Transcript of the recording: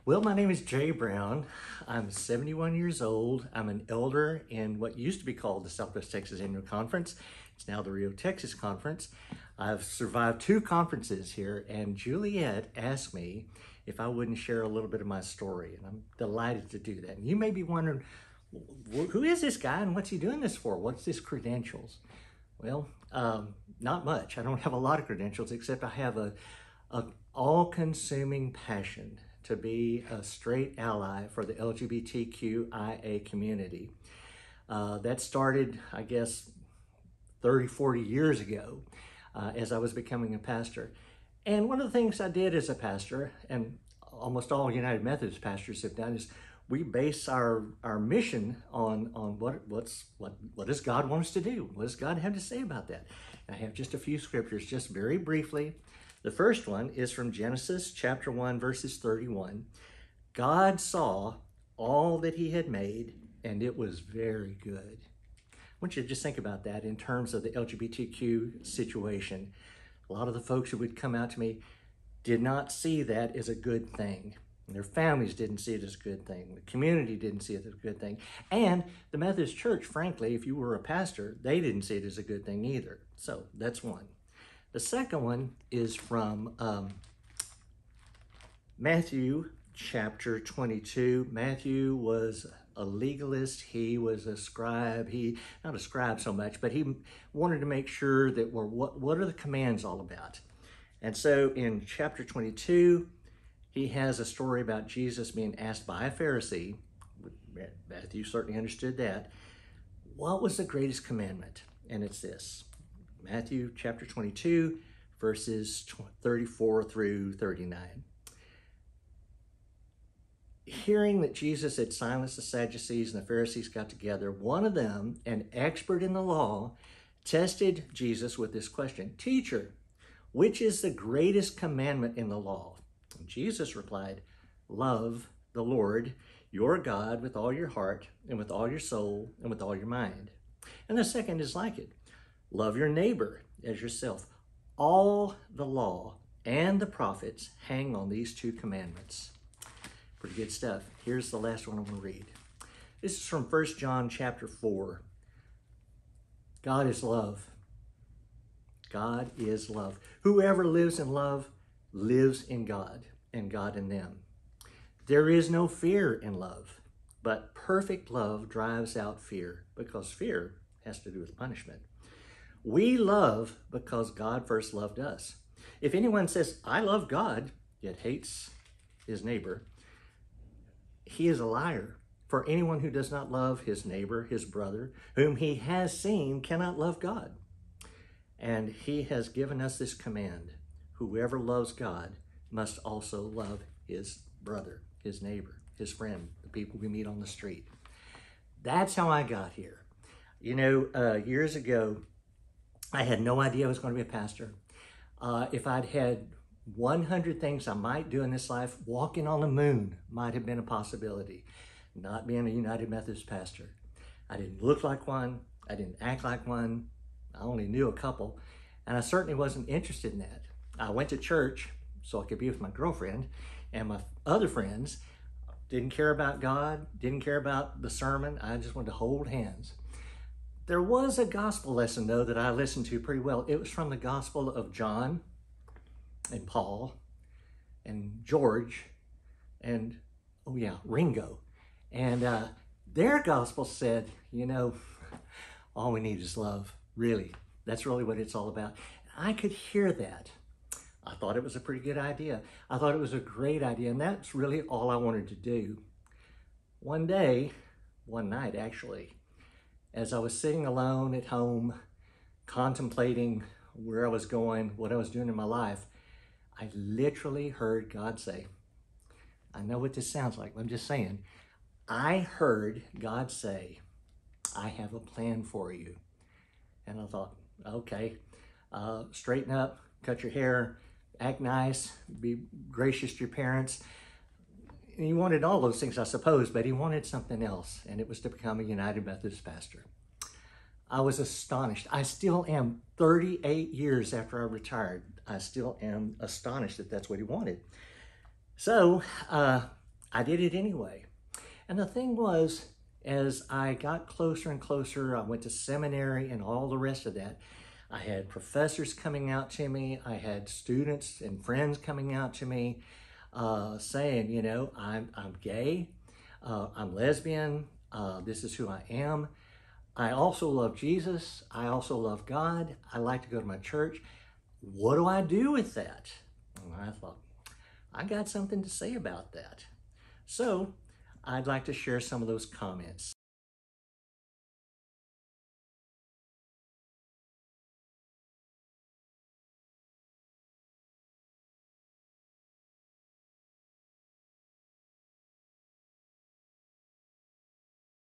Well, my name is Jay Brown. I'm 71 years old. I'm an elder in what used to be called the Southwest Texas Annual Conference. It's now the Rio Texas Conference. I've survived 2 conferences here, and Juliet asked me if I wouldn't share a little bit of my story, and I'm delighted to do that. And you may be wondering, who is this guy and what's he doing this for? What's his credentials? Well, not much. I don't have a lot of credentials, except I have a all-consuming passion to be a straight ally for the LGBTQIA community. That started, I guess, 30, 40 years ago as I was becoming a pastor. And one of the things I did as a pastor, and almost all United Methodist pastors have done, is we base our mission on what does God want us to do? What does God have to say about that? And I have just a few scriptures, just very briefly. The first one is from Genesis chapter 1, verses 31. God saw all that he had made, and it was very good. I want you to just think about that in terms of the LGBTQ situation. A lot of the folks who would come out to me did not see that as a good thing. Their families didn't see it as a good thing. The community didn't see it as a good thing. And the Methodist Church, frankly, if you were a pastor, they didn't see it as a good thing either. So that's one. The second one is from Matthew chapter 22. Matthew was a legalist. He was a scribe. Not a scribe so much, but he wanted to make sure that what are the commands all about? And so in chapter 22, he has a story about Jesus being asked by a Pharisee. Matthew certainly understood that. What was the greatest commandment? And it's this. Matthew chapter 22, verses 34 through 39. Hearing that Jesus had silenced the Sadducees and the Pharisees got together, one of them, an expert in the law, tested Jesus with this question: "Teacher, which is the greatest commandment in the law?" And Jesus replied, "Love the Lord your God with all your heart and with all your soul and with all your mind. And the second is like it. Love your neighbor as yourself. All the law and the prophets hang on these 2 commandments." Pretty good stuff. Here's the last one I'm going to read. This is from 1 John chapter 4. God is love. God is love. Whoever lives in love lives in God, and God in them. There is no fear in love, but perfect love drives out fear, because fear has to do with punishment. We love because God first loved us. If anyone says, "I love God," yet hates his neighbor, he is a liar. For anyone who does not love his neighbor, his brother, whom he has seen, cannot love God. And he has given us this command: whoever loves God must also love his brother, his neighbor, his friend, the people we meet on the street. That's how I got here. You know, years ago, I had no idea I was going to be a pastor. If I'd had 100 things I might do in this life, walking on the moon might have been a possibility. Not being a United Methodist pastor. I didn't look like one. I didn't act like one. I only knew a couple. And I certainly wasn't interested in that. I went to church so I could be with my girlfriend, and my other friends didn't care about God, didn't care about the sermon. I just wanted to hold hands. There was a gospel lesson, though, that I listened to pretty well. It was from the Gospel of John and Paul and George and, oh yeah, Ringo. And their gospel said, you know, all we need is love, really. That's really what it's all about. I could hear that. I thought it was a pretty good idea. I thought it was a great idea, and that's really all I wanted to do. One night actually, as I was sitting alone at home, contemplating where I was going, what I was doing in my life, I literally heard God say, I know what this sounds like, I'm just saying, I heard God say, "I have a plan for you." And I thought, okay, straighten up, cut your hair, act nice, be gracious to your parents. And he wanted all those things, I suppose, but he wanted something else, and it was to become a United Methodist pastor. I was astonished. I still am. 38 years after I retired, I still am astonished that that's what he wanted. So I did it anyway. And the thing was, as I got closer and closer, I went to seminary and all the rest of that. I had professors coming out to me. I had students and friends coming out to me saying, you know, I'm gay, I'm lesbian, this is who I am. I also love Jesus. I also love God. I like to go to my church. What do I do with that? And I thought, I got something to say about that. So I'd like to share some of those comments.